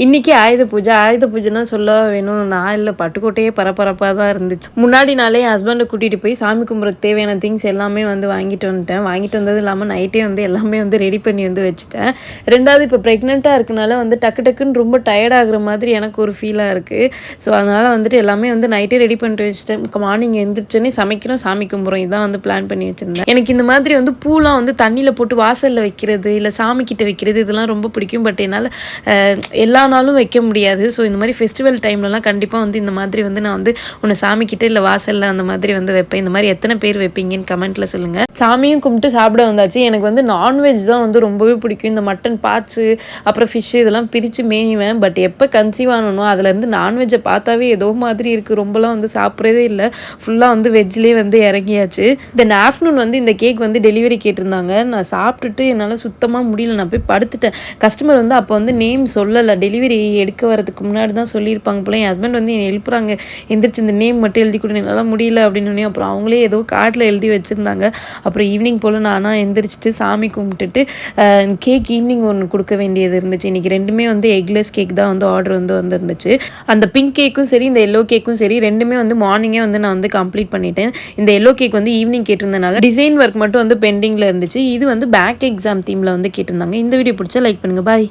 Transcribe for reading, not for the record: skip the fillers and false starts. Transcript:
இன்னைக்கு ஆயுத பூஜைன்னா சொல்லவா வேணும். நான் இல்ல பட்டுக்கோட்டையே பரபரப்பா தான் இருந்துச்சு. முன்னாடி நாளே என் ஹஸ்பண்ட கூட்டிட்டு போய் சாமி கும்பிட்றதுக்கு தேவையான திங்ஸ் எல்லாமே வந்து வாங்கிட்டு வந்துட்டேன். வாங்கிட்டு வந்தது இல்லாம நைட்டே வந்து எல்லாமே வந்து ரெடி பண்ணி வந்து வச்சுட்டேன். 2வது இப்போ பிரெக்னன்ட்டா இருக்கனால வந்து டக்கு டக்குன்னு ரொம்ப டயர்ட் ஆகுற மாதிரி எனக்கு ஒரு ஃபீலா இருக்கு. ஸோ அதனால வந்துட்டு எல்லாமே வந்து நைட்டே ரெடி பண்ணிட்டு வச்சுட்டேன். மார்னிங் எந்திரிச்சோனே சமைக்கிறோம், சாமி கும்பிட்றோம். இதான் வந்து பிளான் பண்ணி வச்சிருந்தேன். எனக்கு இந்த மாதிரி வந்து பூலாம் வந்து தண்ணியில போட்டு வாசல்ல வைக்கிறது, இல்ல சாமி கிட்ட வைக்கிறது இதெல்லாம் ரொம்ப பிடிக்கும். பட் என்னால எல்லா நாளும் வைக்க முடியாது. ஸோ இந்த மாதிரி ஃபெஸ்டிவல் டைம்லலாம் கண்டிப்பா வந்து இந்த மாதிரி வந்து நான் வந்து ஒண்ணு சாமிக்கிட்ட இல்ல வாசல்ல அந்த மாதிரி வந்து வைப்பேன். இந்த மாதிரி எத்தனை பேர் வைப்பீங்கன்னு கமெண்ட்ல சொல்லுங்க. சாமியும் கும்பிட்டு சாப்பிட வந்தாச்சு. எனக்கு வந்து நான்வெஜ் தான் வந்து ரொம்பவே பிடிக்கும். இந்த மட்டன் பார்ட்ஸு அப்புறம் ஃபிஷ்ஷு இதெல்லாம் பிரித்து மேய்வேன். பட் எப்போ கன்சீவ் ஆனனோ அதுலேருந்து நான்வெஜ்ஜை பார்த்தாவே ஏதோ மாதிரி இருக்குது. ரொம்பலாம் வந்து சாப்பிட்றதே இல்லை. ஃபுல்லாக வந்து வெஜ்லேயே வந்து இறங்கியாச்சு. தென் ஆஃப்டர்நூன் வந்து இந்த கேக் வந்து டெலிவரி கேட்டிருந்தாங்க. நான் சாப்பிட்டுட்டு என்னால் சுத்தமாக முடியல. நான் போய் படுத்துட்டேன். கஸ்டமர் வந்து அப்போ வந்து நேம் சொல்லலை. டெலிவரி எடுக்க வரதுக்கு முன்னாடி தான் சொல்லியிருப்பாங்க போல. என் ஹஸ்பண்ட் வந்து என்னை எழுப்புறாங்க, எந்திரிச்சு இந்த நேம் மட்டும் எழுதி கொடு, என்னால் முடியல அப்படின்னு. அப்புறம் அவங்களே ஏதோ கார்டில் எழுதி வச்சுருந்தாங்க. அப்புறம் ஈவினிங் போல் நானாக எந்திரிச்சிட்டு சாமி கும்பிட்டுட்டு கேக் ஈவினிங் ஒன்று கொடுக்க வேண்டியது இருந்துச்சு. இன்றைக்கி ரெண்டுமே வந்து எக்லெஸ் கேக் தான் வந்து ஆர்டர் வந்து வந்துருந்துச்சு. அந்த பிங்க் கேக்கும் சரி இந்த எல்லோ கேக்கும் சரி ரெண்டுமே வந்து மார்னிங்கே வந்து நான் வந்து கம்ப்ளீட் பண்ணிட்டேன். இந்த எல்லோ கேக் வந்து ஈவினிங் கேட்டிருந்தனால டிசைன் ஒர்க் மட்டும் வந்து பெண்டிங்கில் இருந்துச்சு. இது வந்து பேக் எக்ஸாம் தீமில் வந்து கேட்டிருந்தாங்க. இந்த வீடியோ பிடிச்சா லைக் பண்ணுங்கள். பாய்.